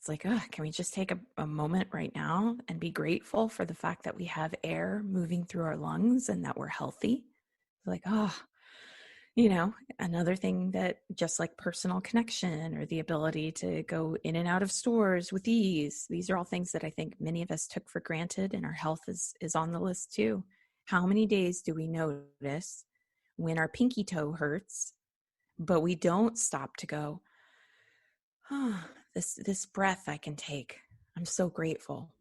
It's like, oh, can we just take a moment right now and be grateful for the fact that we have air moving through our lungs and that we're healthy? Like, oh, another thing that just like personal connection or the ability to go in and out of stores with ease. These are all things that I think many of us took for granted, and our health is on the list too. How many days do we notice when our pinky toe hurts, but we don't stop to go, oh, this breath I can take. I'm so grateful.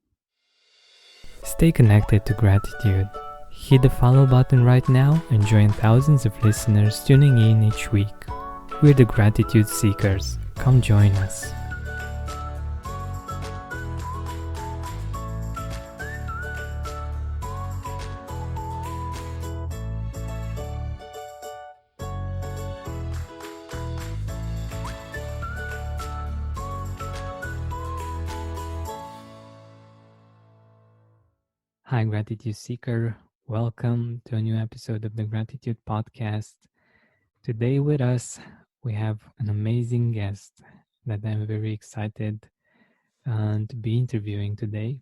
Stay connected to gratitude. Hit the follow button right now and join thousands of listeners tuning in each week. We're the Gratitude Seekers. Come join us. Hi, Gratitude Seeker. Welcome to a new episode of the Gratitude Podcast. Today with us, we have an amazing guest that I'm very excited to be interviewing today.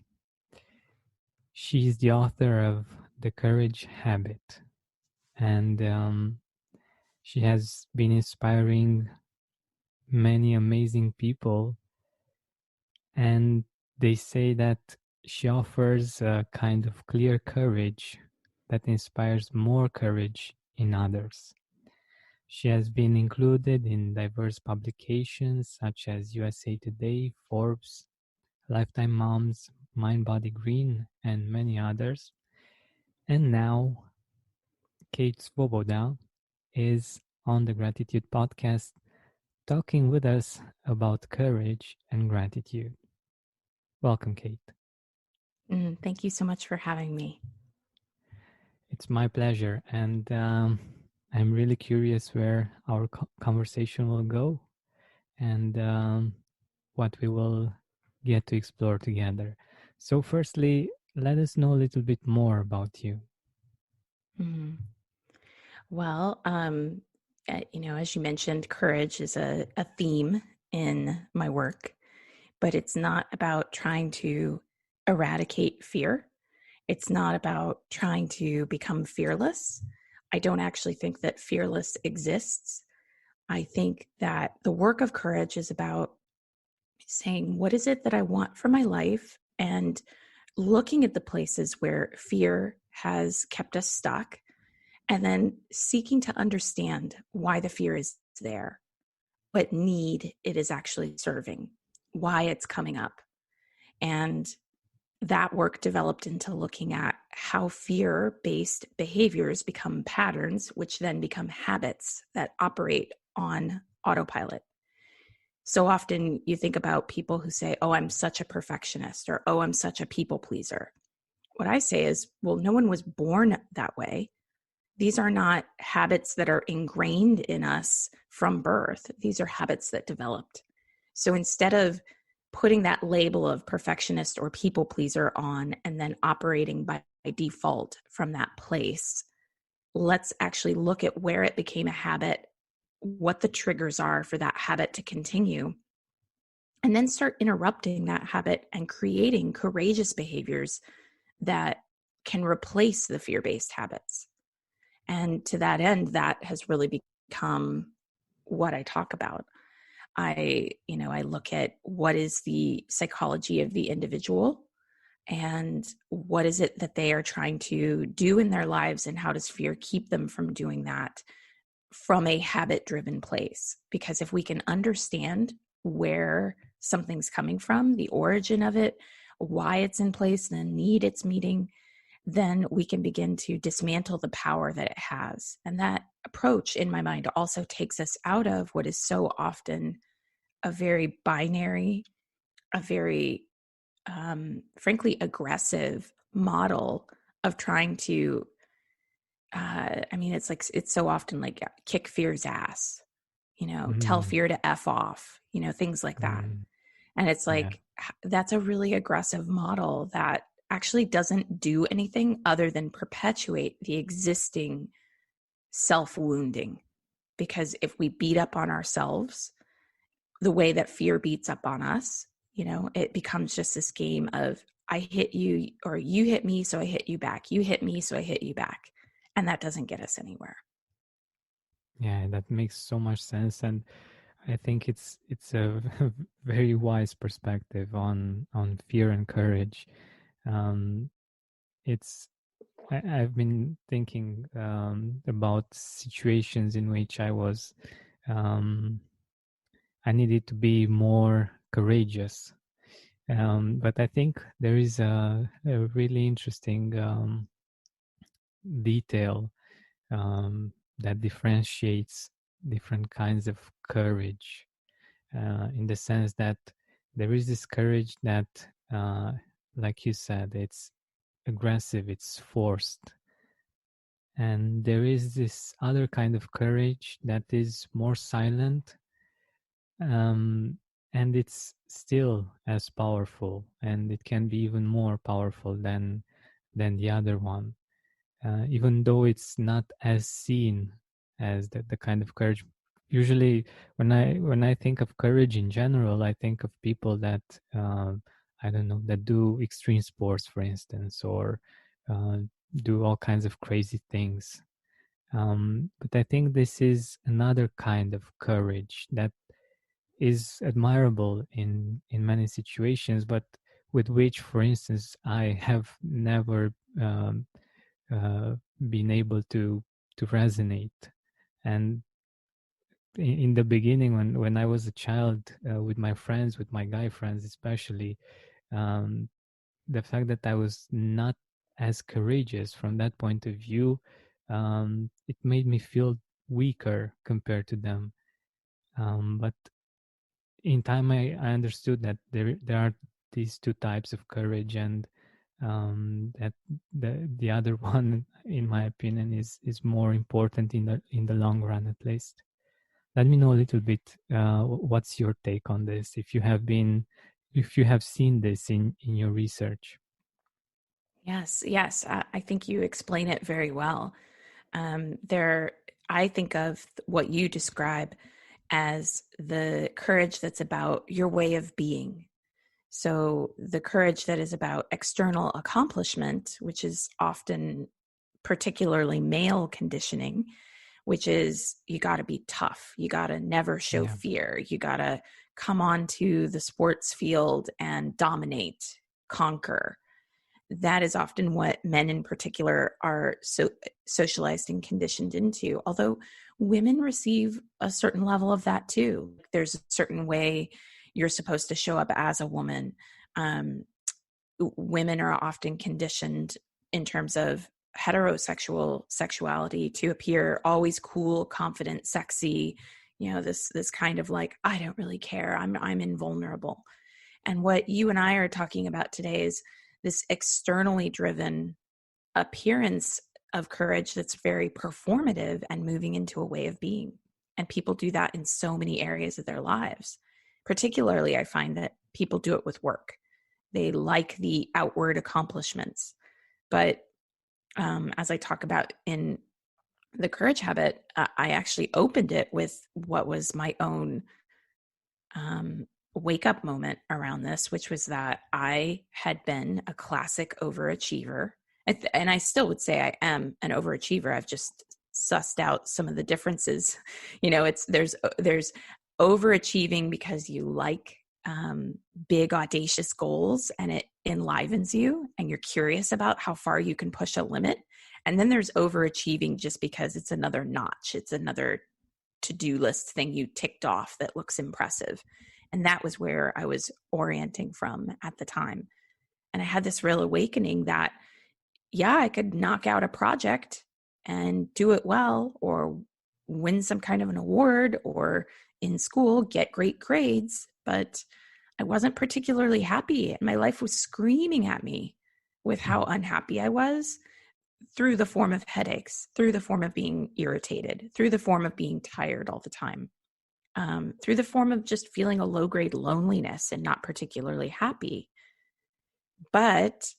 She's the author of The Courage Habit, and she has been inspiring many amazing people, and they say that she offers a kind of clear courage that inspires more courage in others. She has been included in diverse publications such as USA Today, Forbes, Lifetime Moms, MindBodyGreen, and many others. And now, Kate Swoboda is on the Gratitude Podcast talking with us about courage and gratitude. Welcome, Kate. Thank you so much for having me. It's my pleasure, and I'm really curious where our conversation will go and what we will get to explore together. So firstly, let us know a little bit more about you. Mm-hmm. Well, as you mentioned, courage is a theme in my work, but it's not about trying to eradicate fear. It's not about trying to become fearless. I don't actually think that fearless exists. I think that the work of courage is about saying, what is it that I want for my life? And looking at the places where fear has kept us stuck, and then seeking to understand why the fear is there, what need it is actually serving, why it's coming up. And that work developed into looking at how fear-based behaviors become patterns, which then become habits that operate on autopilot. So often you think about people who say, oh, I'm such a perfectionist, or, oh, I'm such a people pleaser. What I say is, well, no one was born that way. These are not habits that are ingrained in us from birth. These are habits that developed. So instead of putting that label of perfectionist or people pleaser on and then operating by default from that place, let's actually look at where it became a habit, what the triggers are for that habit to continue, and then start interrupting that habit and creating courageous behaviors that can replace the fear-based habits. And to that end, that has really become what I talk about. I look at what is the psychology of the individual and what is it that they are trying to do in their lives, and how does fear keep them from doing that from a habit-driven place? Because if we can understand where something's coming from, the origin of it, why it's in place, the need it's meeting, then we can begin to dismantle the power that it has. And that approach, in my mind, also takes us out of what is so often a very binary, a very, frankly, aggressive model of trying to, it's so often like kick fear's ass, tell fear to F off, things like that. And it's like, that's a really aggressive model that actually doesn't do anything other than perpetuate the existing self-wounding. Because if we beat up on ourselves the way that fear beats up on us, It becomes just this game of I hit you or you hit me, so I hit you back. You hit me, so I hit you back. And that doesn't get us anywhere. Yeah, that makes so much sense, and I think it's a very wise perspective on fear and courage. Um, it's I've been thinking about situations in which um, I needed to be more courageous. But I think there is a really interesting detail that differentiates different kinds of courage, in the sense that there is this courage that, uh, like you said, it's aggressive, it's forced. And there is this other kind of courage that is more silent, um, and it's still as powerful, and it can be even more powerful than the other one, even though it's not as seen as the kind of courage. Usually, when I think of courage in general, I think of people that, I don't know, that do extreme sports, for instance, or uh, do all kinds of crazy things. But I think this is another kind of courage that is admirable in many situations, but with which, for instance, I have never uh, been able to resonate. And in the beginning, when I was a child, with my friends, with my guy friends especially, um, the fact that I was not as courageous from that point of view, it made me feel weaker compared to them. But in time, I understood that there are these two types of courage, and that the other one, in my opinion, is more important in the long run, at least. Let me know a little bit. What's your take on this? If you have seen this in your research. Yes, yes. I think you explain it very well. There, I think of what you describe as the courage that's about your way of being. So the courage that is about external accomplishment, which is often particularly male conditioning, which is you got to be tough. You got to never show Yeah. fear. You got to come onto the sports field and dominate, conquer. That is often what men in particular are so socialized and conditioned into. Although women receive a certain level of that too. There's a certain way you're supposed to show up as a woman. Um, Women are often conditioned in terms of heterosexual sexuality to appear always cool, confident, sexy, this kind of like, I don't really care, I'm invulnerable. And what you and I are talking about today is this externally driven appearance of courage that's very performative and moving into a way of being. And people do that in so many areas of their lives. Particularly, I find that people do it with work. They like the outward accomplishments. But as I talk about in the courage habit, I actually opened it with what was my own um, wake up moment around this, which was that I had been a classic overachiever. And I still would say I am an overachiever. I've just sussed out some of the differences. There's overachieving because you like big audacious goals and it enlivens you and you're curious about how far you can push a limit. And then there's overachieving just because it's another notch. It's another to-do list thing you ticked off that looks impressive. And that was where I was orienting from at the time. And I had this real awakening that, yeah, I could knock out a project and do it well, or win some kind of an award, or in school get great grades, but I wasn't particularly happy. And my life was screaming at me with how unhappy I was, through the form of headaches, through the form of being irritated, through the form of being tired all the time, through the form of just feeling a low grade loneliness and not particularly happy. But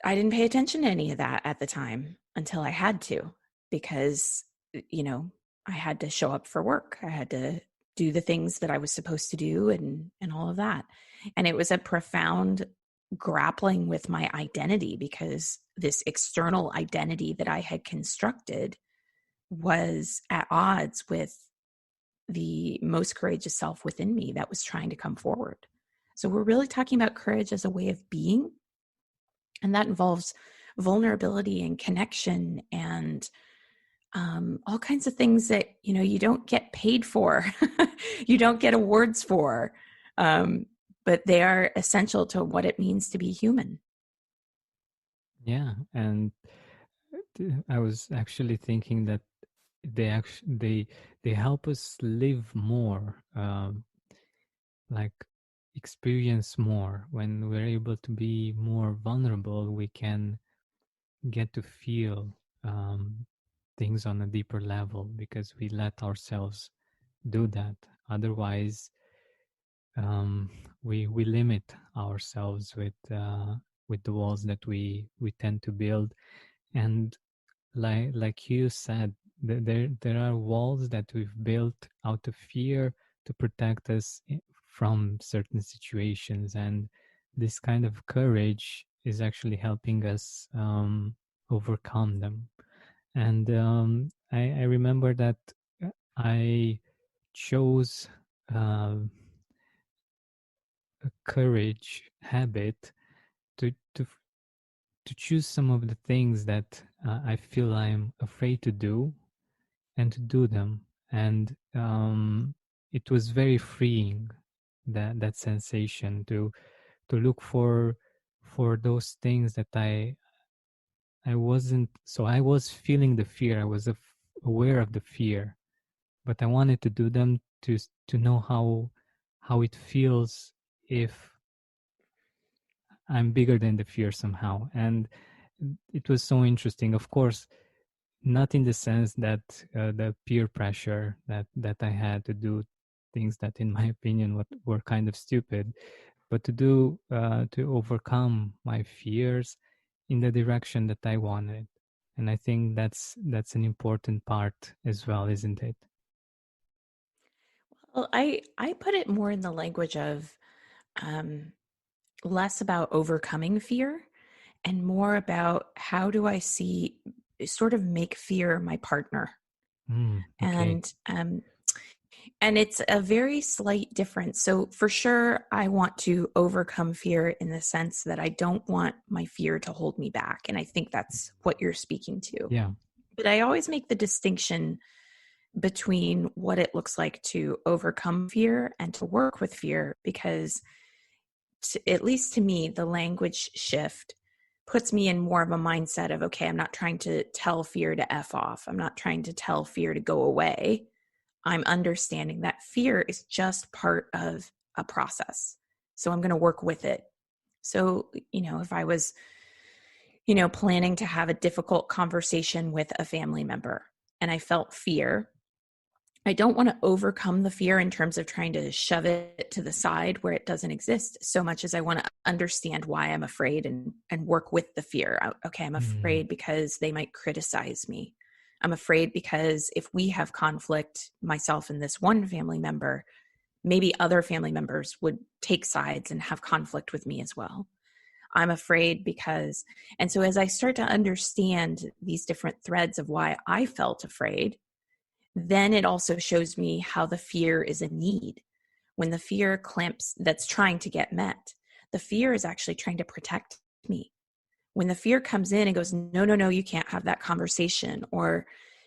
I didn't pay attention to any of that at the time until I had to, because, I had to show up for work. I had to do the things that I was supposed to do and all of that. And it was a profound grappling with my identity, because this external identity that I had constructed was at odds with the most courageous self within me that was trying to come forward. So we're really talking about courage as a way of being, and that involves vulnerability and connection and all kinds of things that you don't get paid for, you don't get awards for, but they are essential to what it means to be human. Yeah, and I was actually thinking that they help us live more, like experience more. When we're able to be more vulnerable, we can get to feel things on a deeper level because we let ourselves do that. Otherwise, um, we limit ourselves with the walls that we tend to build. And like you said, there are walls that we've built out of fear to protect us from certain situations, and this kind of courage is actually helping us overcome them. And I remember that I chose uh, a courage habit to to to choose some of the things that I feel I'm afraid to do and to do them. And it was very freeing, that sensation to look for those things that I wasn't. So I was feeling the fear. I was aware of the fear, but I wanted to do them to know how it feels if I'm bigger than the fear somehow. And it was so interesting. Of course, not in the sense that the peer pressure that I had to do things that, in my opinion, were kind of stupid, but to overcome my fears in the direction that I wanted. And I think that's an important part as well, isn't it? Well, I put it more in the language of um, less about overcoming fear and more about how do I see, sort of make fear my partner. Okay. And it's a very slight difference. So for sure, I want to overcome fear in the sense that I don't want my fear to hold me back. And I think that's what you're speaking to. Yeah. But I always make the distinction between what it looks like to overcome fear and to work with fear, because at least to me, the language shift puts me in more of a mindset of, okay, I'm not trying to tell fear to F off. I'm not trying to tell fear to go away. I'm understanding that fear is just part of a process. So I'm going to work with it. So, if I was, planning to have a difficult conversation with a family member and I felt fear, I don't want to overcome the fear in terms of trying to shove it to the side where it doesn't exist, so much as I want to understand why I'm afraid and work with the fear. Okay, I'm Mm, afraid because they might criticize me. I'm afraid because if we have conflict, myself and this one family member, maybe other family members would take sides and have conflict with me as well. I'm afraid because, and so as I start to understand these different threads of why I felt afraid, then it also shows me how the fear is a need. When the fear clamps, that's trying to get met, the fear is actually trying to protect me. When the fear comes in and goes, no, no, no, you can't have that conversation, or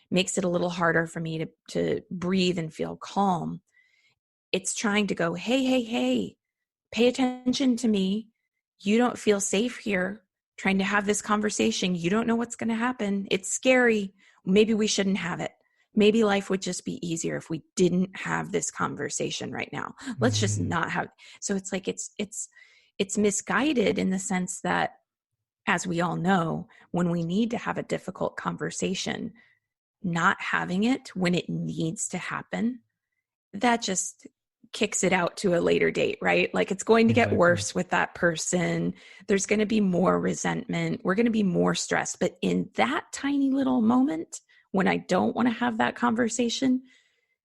makes it a little harder for me to breathe and feel calm, it's trying to go, hey, hey, hey, pay attention to me. You don't feel safe here trying to have this conversation. You don't know what's going to happen. It's scary. Maybe we shouldn't have it. Maybe life would just be easier if we didn't have this conversation right now. Let's just mm, not have. So it's like it's misguided in the sense that, as we all know, when we need to have a difficult conversation, not having it when it needs to happen, that just kicks it out to a later date, right? Like it's going to get exactly. worse with that person. There's going to be more resentment. We're going to be more stressed. But in that tiny little moment, when I don't want to have that conversation,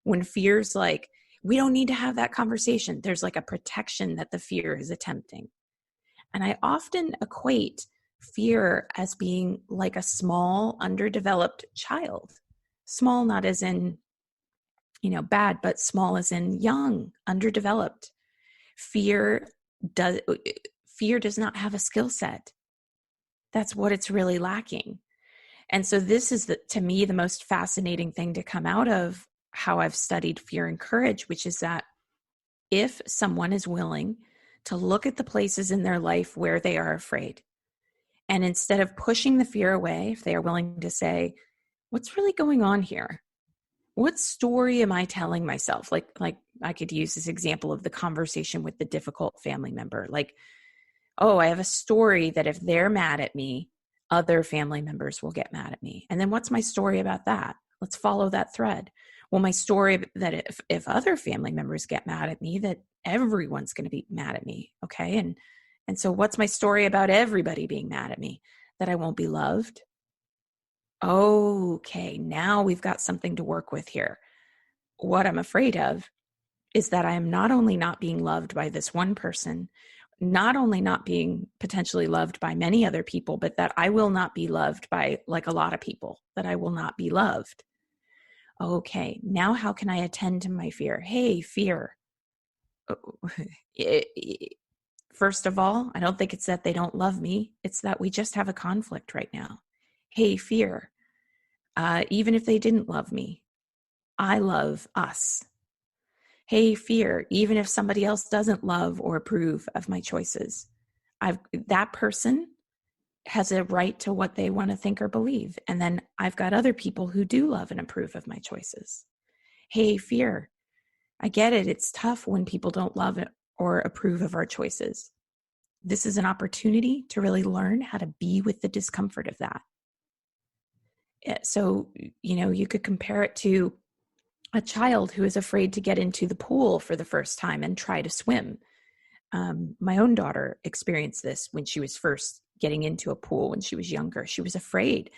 when fear's like, We don't need to have that conversation. There's like a protection that the fear is attempting. And I often equate fear as being like a small, underdeveloped child. Small, not as in, bad, but small as in young, underdeveloped. Fear does fear does not have a skill set. That's what it's really lacking. And so this is to me the most fascinating thing to come out of how I've studied fear and courage, which is that if someone is willing to look at the places in their life where they are afraid, and instead of pushing the fear away, if they are willing to say, what's really going on here? What story am I telling myself? Like I could use this example of the conversation with the difficult family member. Like, oh, I have a story that if they're mad at me, other family members will get mad at me. And then what's my story about that? Let's follow that thread. Well, my story that if other family members get mad at me, that everyone's going to be mad at me. Okay. And so what's my story about everybody being mad at me? That I won't be loved. Okay. Now we've got something to work with here. What I'm afraid of is that I am not only not being loved by this one person, not only not being potentially loved by many other people, but that I will not be loved by like a lot of people, that I will not be loved. Okay, now how can I attend to my fear? Hey, fear. First of all, I don't think it's that they don't love me. It's that we just have a conflict right now. Hey, fear. Even if they didn't love me, I love us. Hey, fear, even if somebody else doesn't love or approve of my choices, that person has a right to what they want to think or believe. And then I've got other people who do love and approve of my choices. Hey, fear, I get it. It's tough when people don't love it or approve of our choices. This is an opportunity to really learn how to be with the discomfort of that. So, you could compare it to a child who is afraid to get into the pool for the first time and try to swim. My own daughter experienced this when she was first getting into a pool when she was younger. She was afraid.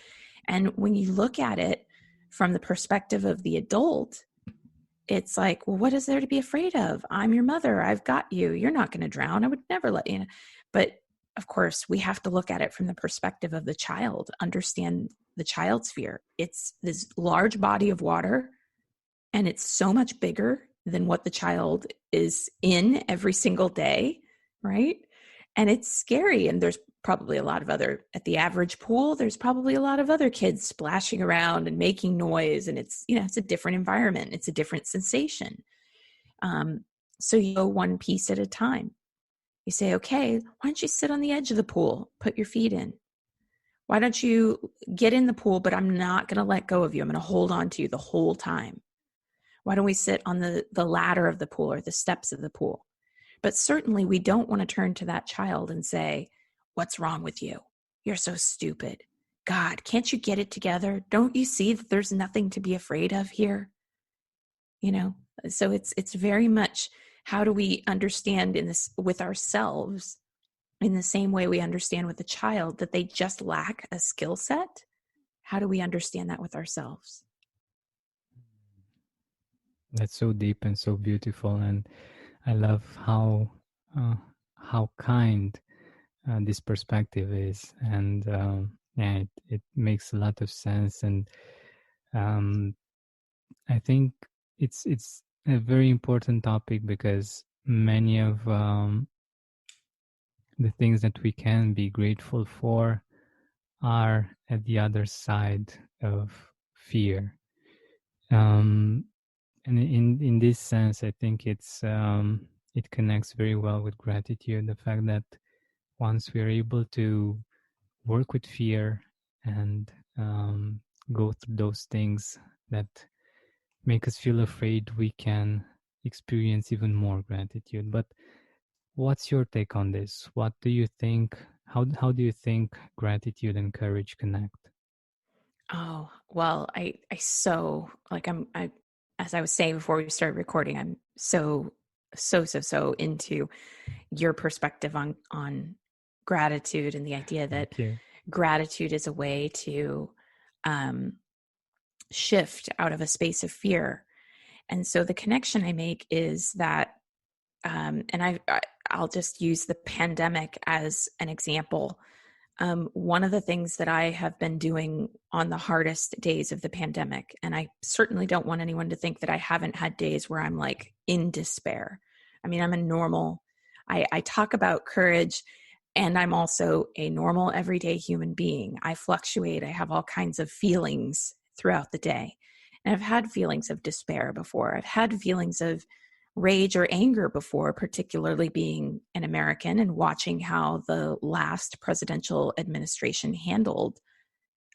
And when you look at it from the perspective of the adult, it's like, well, what is there to be afraid of? I'm your mother. I've got you. You're not going to drown. I would never let you. But of course, we have to look at it from the perspective of the child, understand the child's fear. It's this large body of water, and it's so much bigger than what the child is in every single day, right? And it's scary. And there's probably a lot of at the average pool, there's probably a lot of other kids splashing around and making noise. And it's, it's a different environment. It's a different sensation. So you go one piece at a time. You say, okay, why don't you sit on the edge of the pool, put your feet in? Why don't you get in the pool, but I'm not going to let go of you. I'm going to hold on to you the whole time. Why don't we sit on the ladder of the pool or the steps of the pool? But certainly we don't want to turn to that child and say, what's wrong with you? You're so stupid. God, can't you get it together? Don't you see that there's nothing to be afraid of here? So it's very much, how do we understand in this with ourselves in the same way we understand with a child that they just lack a skill set? How do we understand that with ourselves? That's so deep and so beautiful, and I love how kind this perspective is, and yeah, it makes a lot of sense, and um, I think it's a very important topic because many of the things that we can be grateful for are at the other side of fear. And in this sense, I think it connects very well with gratitude. The fact that once we are able to work with fear and go through those things that make us feel afraid, we can experience even more gratitude. But what's your take on this? What do you think? How do you think gratitude and courage connect? Oh, well, I so like I as I was saying before we started recording, I'm so into your perspective on gratitude and the idea that Thank you. gratitude is a way to um shift out of a space of fear. And so the connection I make is that, I'll just use the pandemic as an example. One of the things that I have been doing on the hardest days of the pandemic, and I certainly don't want anyone to think that I haven't had days where I'm like in despair. I mean, I talk about courage, and I'm also a normal, everyday human being. I fluctuate. I have all kinds of feelings throughout the day. And I've had feelings of despair before. I've had feelings of rage or anger before, particularly being an American and watching how the last presidential administration handled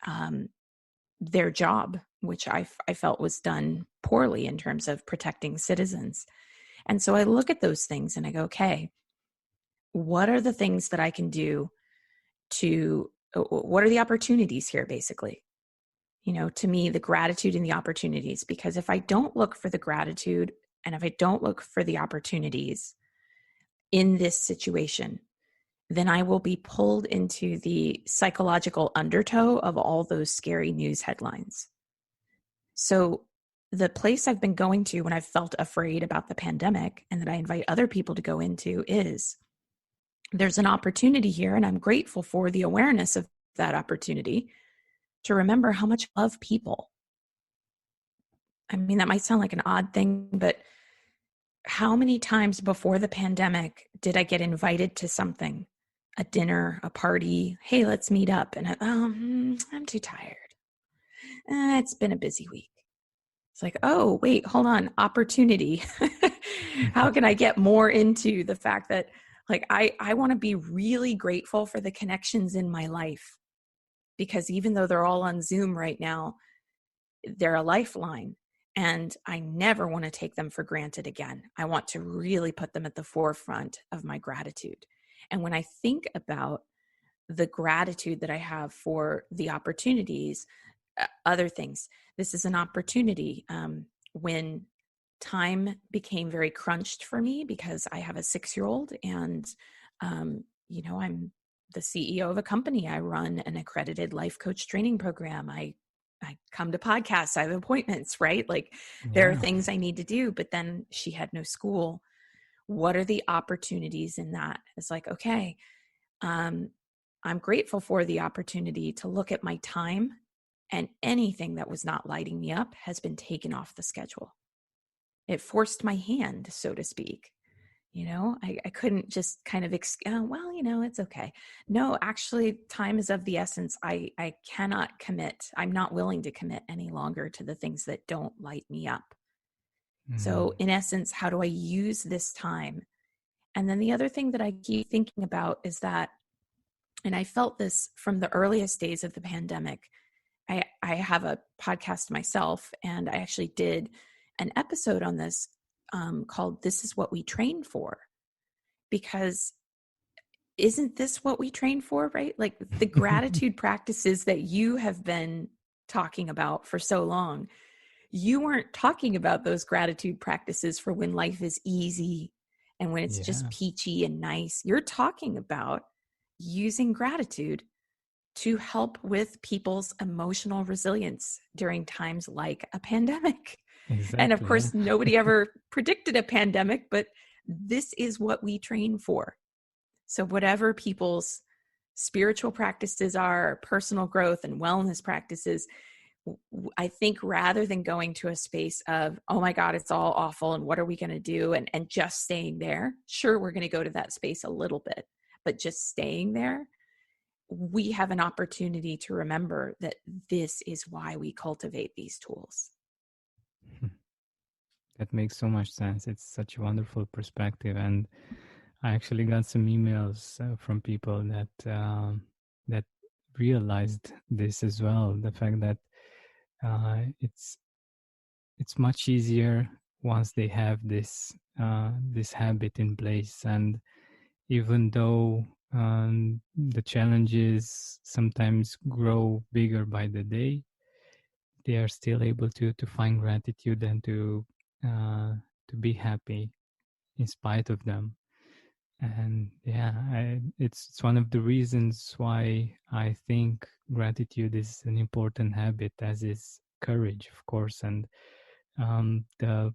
um, their job, which I felt was done poorly in terms of protecting citizens. And so I look at those things and I go, okay, what are the things that I can do what are the opportunities here, basically? To me, the gratitude and the opportunities, because if I don't look for the gratitude and if I don't look for the opportunities in this situation, then I will be pulled into the psychological undertow of all those scary news headlines. So, the place I've been going to when I've felt afraid about the pandemic and that I invite other people to go into is there's an opportunity here, and I'm grateful for the awareness of that opportunity to remember how much I love people. I mean, that might sound like an odd thing, but how many times before the pandemic did I get invited to something, a dinner, a party? Hey, let's meet up. And I'm too tired. It's been a busy week. It's like, oh, wait, hold on. Opportunity. How can I get more into the fact that, like, I want to be really grateful for the connections in my life, because even though they're all on Zoom right now, they're a lifeline. And I never want to take them for granted again. I want to really put them at the forefront of my gratitude. And when I think about the gratitude that I have for the opportunities, other things, this is an opportunity. When time became very crunched for me because I have a 6-year-old and, I'm the CEO of a company. I run an accredited life coach training program. I come to podcasts, I have appointments, right? Like there are Yeah, things I need to do, but then she had no school. What are the opportunities in that? It's like, okay, um, I'm grateful for the opportunity to look at my time, and anything that was not lighting me up has been taken off the schedule. It forced my hand, so to speak. I couldn't just kind of, well, it's okay. No, actually, time is of the essence. I cannot commit. I'm not willing to commit any longer to the things that don't light me up. So, mm, in essence, how do I use this time? And then the other thing that I keep thinking about is that, and I felt this from the earliest days of the pandemic. I have a podcast myself, and I actually did an episode on this called This Is What We Train For, because isn't this what we train for, right? Like the gratitude practices that you have been talking about for so long. You weren't talking about those gratitude practices for when life is easy and when it's just yeah, peachy and nice. You're talking about using gratitude to help with people's emotional resilience during times like a pandemic. And of exactly. Yeah. course, nobody ever predicted a pandemic, but this is what we train for. So, whatever people's spiritual practices are, personal growth and wellness practices, I think rather than going to a space of, oh my God, it's all awful and what are we going to do? And just staying there, sure, we're going to go to that space a little bit, but just staying there, we have an opportunity to remember that this is why we cultivate these tools. That makes so much sense. It's such a wonderful perspective, and I actually got some emails from people that realized this as well. The fact that it's much easier once they have this habit in place, and even though the challenges sometimes grow bigger by the day, they are still able to find gratitude and to be happy in spite of them. And yeah, it's one of the reasons why I think gratitude is an important habit, as is courage, of course. And The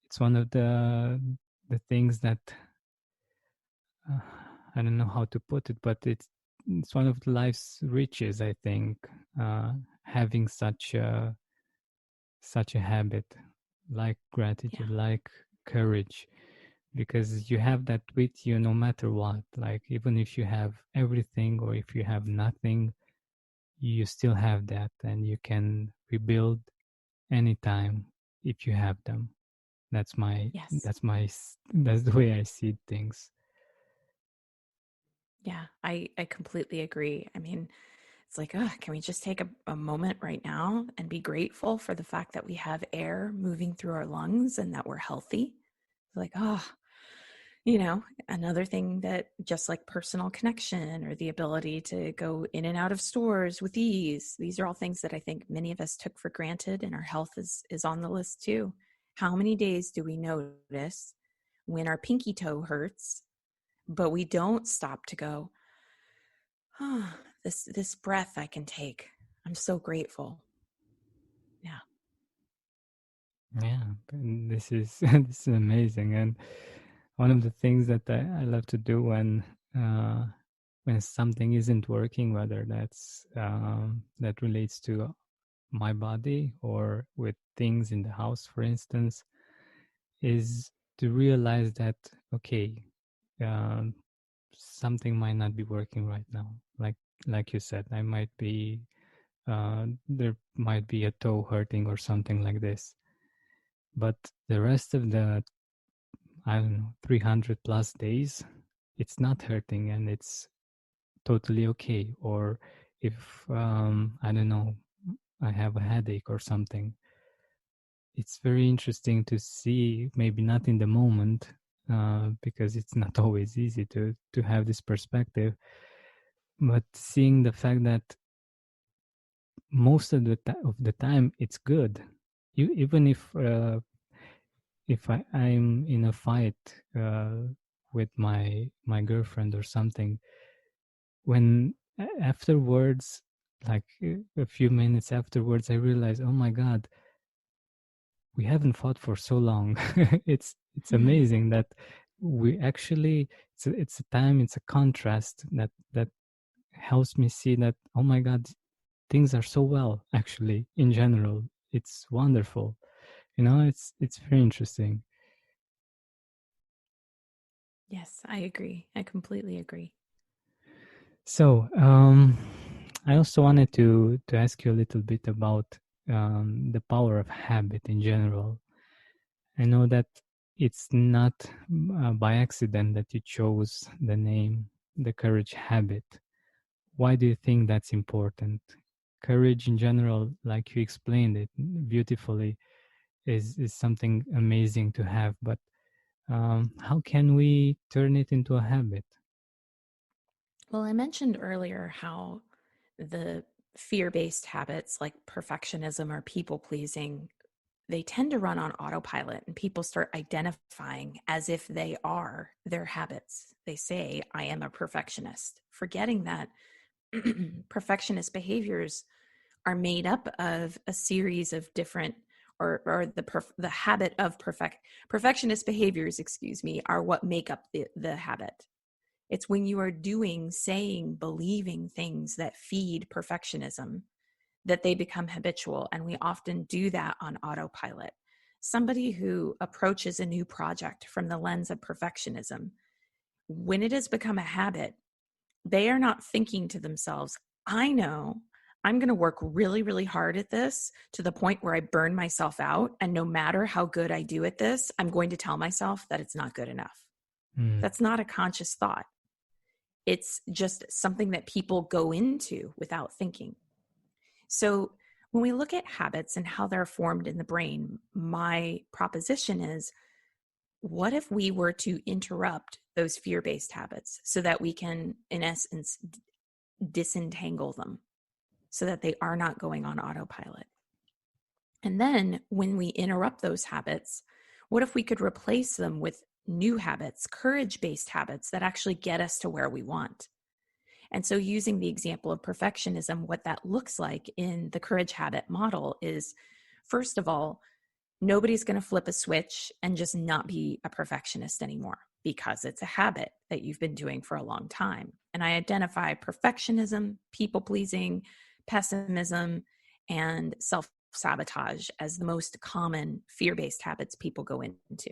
it's one of the things that uh, I don't know how to put it, but it's one of the life's riches. I think having such a habit, like Yeah. gratitude, like courage, because you have that with you no matter what. Like even if you have everything or if you have nothing, you still have that, and you can rebuild anytime if you have them. Yes. That's the way I see things. Yeah. I completely agree. I mean, it's like, can we just take a moment right now and be grateful for the fact that we have air moving through our lungs and that we're healthy? Like, another thing that just like personal connection or the ability to go in and out of stores with ease, these are all things that I think many of us took for granted, and our health is on the list too. How many days do we notice when our pinky toe hurts, but we don't stop to go, oh, this breath I can take. I'm so grateful. Yeah. Yeah, and this is this is amazing. And one of the things that I love to do when something isn't working, whether that relates to my body or with things in the house, for instance, is to realize that okay, um, something might not be working right now. Like you said, I might be there might be a toe hurting or something like this, but the rest of the, I don't know, 300 plus days, it's not hurting and it's totally okay. Or if I don't know, I have a headache or something, it's very interesting to see, maybe not in the moment, because it's not always easy to have this perspective, but seeing the fact that most of of the time it's good. Even if I'm in a fight with my girlfriend or something, when afterwards, like a few minutes afterwards, I realize, oh my god, we haven't fought for so long. It's Hmm. amazing that we actually, it's a time, it's a contrast that helps me see that, oh my god, things are so well actually in general. It's wonderful. It's very interesting. Yes, I agree. I completely agree. So I also wanted to ask you a little bit about the power of habit in general. I know that it's not by accident that you chose the name, the courage habit. Why do you think that's important? Courage in general, like you explained it beautifully, is something amazing to have, but how can we turn it into a habit? Well, I mentioned earlier how the fear based habits like perfectionism or people pleasing, they tend to run on autopilot, and people start identifying as if they are their habits. They say, I am a perfectionist, forgetting that perfectionist behaviors are made up of a series of different, or the habit of perfectionist behaviors, excuse me, are what make up the habit. It's when you are doing, saying, believing things that feed perfectionism that they become habitual. And we often do that on autopilot. Somebody who approaches a new project from the lens of perfectionism, when it has become a habit, they are not thinking to themselves, I know I'm going to work really, really hard at this to the point where I burn myself out. And no matter how good I do at this, I'm going to tell myself that it's not good enough. Mm, That's not a conscious thought. It's just something that people go into without thinking. So, when we look at habits and how they're formed in the brain, my proposition is, what if we were to interrupt those fear based habits so that we can, in essence, disentangle them so that they are not going on autopilot? And then when we interrupt those habits, what if we could replace them with new habits, courage based habits that actually get us to where we want? And so, using the example of perfectionism, what that looks like in the courage habit model is, first of all, Nobody's going to flip a switch and just not be a perfectionist anymore because it's a habit that you've been doing for a long time. And I identify perfectionism, people pleasing, pessimism, and self sabotage as the most common fear based habits people go into.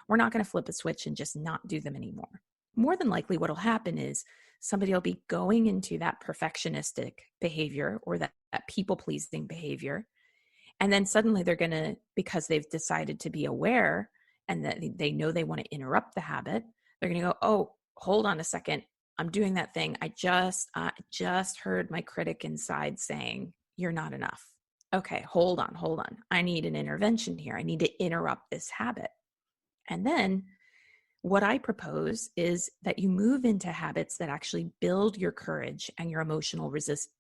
We're not going to flip a switch and just not do them anymore. More than likely, what will happen is somebody will be going into that perfectionistic behavior or that people pleasing behavior. And then suddenly they're going to, because they've decided to be aware and that they know they want to interrupt the habit, they're going to go, oh, hold on a second. I'm doing that thing. I just heard my critic inside saying, you're not enough. Okay, hold on. I need an intervention here. I need to interrupt this habit. And then what I propose is that you move into habits that actually build your courage and your emotional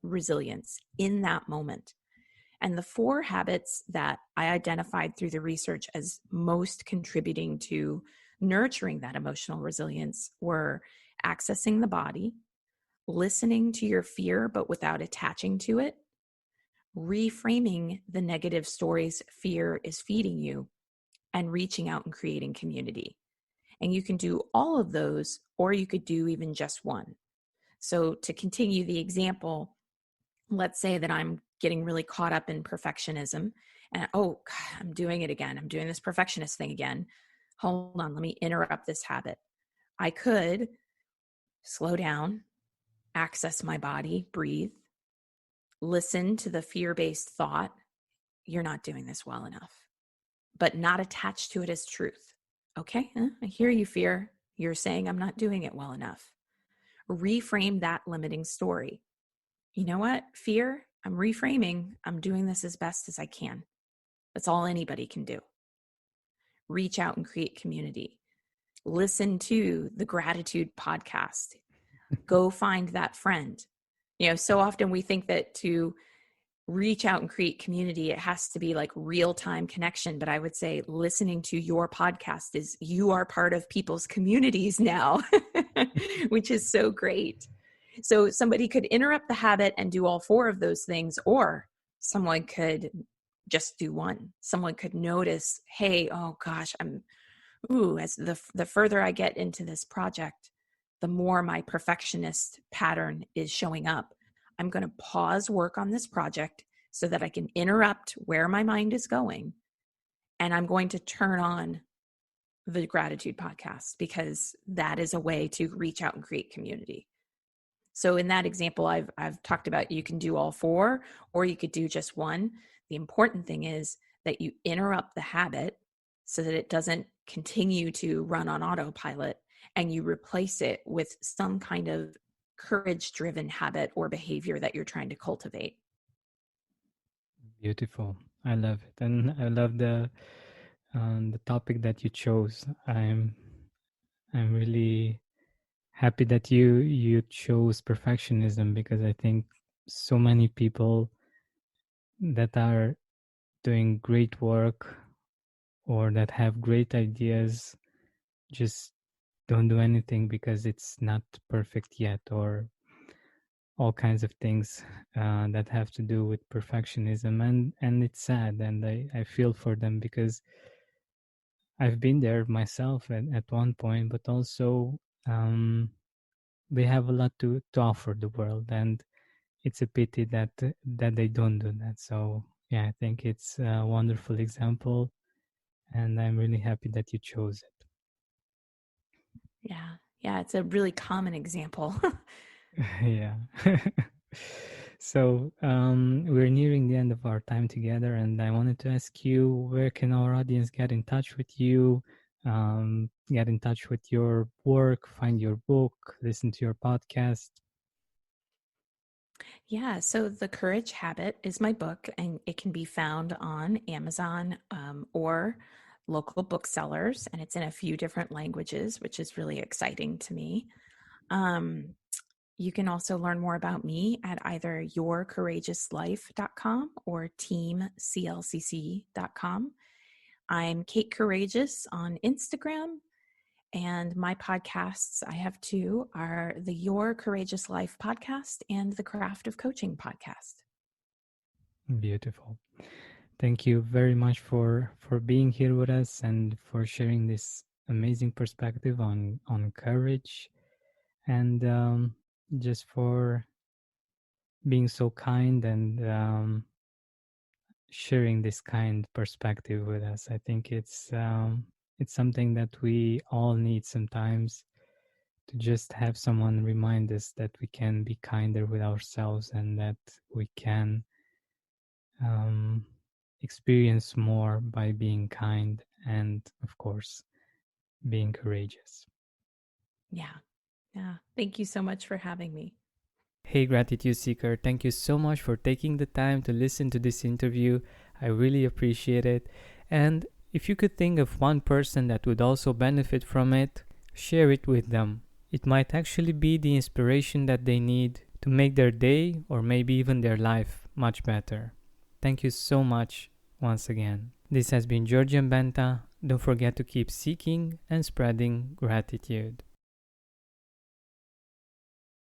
resilience in that moment. And the 4 habits that I identified through the research as most contributing to nurturing that emotional resilience were accessing the body, listening to your fear but without attaching to it, reframing the negative stories fear is feeding you, and reaching out and creating community. And you can do all of those, or you could do even just one. So, to continue the example, let's say that I'm getting really caught up in perfectionism and, oh, God, I'm doing it again. I'm doing this perfectionist thing again. Hold on, let me interrupt this habit. I could slow down, access my body, breathe, listen to the fear based thought, you're not doing this well enough, but not attached to it as truth. Okay, I hear you, fear. You're saying I'm not doing it well enough. Reframe that limiting story. You know what? Fear, I'm reframing. I'm doing this as best as I can. That's all anybody can do. Reach out and create community. Listen to the gratitude podcast. Go find that friend. So often we think that to reach out and create community, it has to be like real time connection. But I would say listening to your podcast is you are part of people's communities now, which is so great. So somebody could interrupt the habit and do all 4 of those things, or someone could just do one. Someone could notice, hey, oh gosh, as the further I get into this project, the more my perfectionist pattern is showing up. I'm going to pause work on this project so that I can interrupt where my mind is going. And I'm going to turn on the gratitude podcast because that is a way to reach out and create community. So in that example, I've talked about you can do all 4 or you could do just one. The important thing is that you interrupt the habit so that it doesn't continue to run on autopilot, and you replace it with some kind of courage-driven habit or behavior that you're trying to cultivate. Beautiful. I love it, and I love the topic that you chose. I'm really happy that you chose perfectionism, because I think so many people that are doing great work or that have great ideas just don't do anything because it's not perfect yet, or all kinds of things that have to do with perfectionism, and it's sad, and I feel for them, because I've been there myself at one point, but also they have a lot to offer the world, and it's a pity that they don't do that. So yeah, I think it's a wonderful example, and I'm really happy that you chose it. Yeah, it's a really common example. Yeah. So we're nearing the end of our time together, and I wanted to ask you, where can our audience get in touch with you, get in touch with your work, find your book, listen to your podcast? Yeah, so The Courage Habit is my book, and it can be found on Amazon or local booksellers, and it's in a few different languages, which is really exciting to me. Um, you can also learn more about me at either yourcourageouslife.com or teamclcc.com. I'm Kate Courageous on Instagram, and my podcasts, I have 2, are the Your Courageous Life podcast and the Craft of Coaching podcast. Beautiful. Thank you very much for being here with us and for sharing this amazing perspective on courage and just for being so kind and sharing this kind perspective with us. I think it's something that we all need sometimes to just have someone remind us that we can be kinder with ourselves and that we can um, experience more by being kind and, of course, being courageous. Yeah. Yeah. Thank you so much for having me. Hey, Gratitude Seeker, thank you so much for taking the time to listen to this interview. I really appreciate it. And if you could think of one person that would also benefit from it, share it with them. It might actually be the inspiration that they need to make their day or maybe even their life much better. Thank you so much once again. This has been Georgian Benta. Don't forget to keep seeking and spreading gratitude.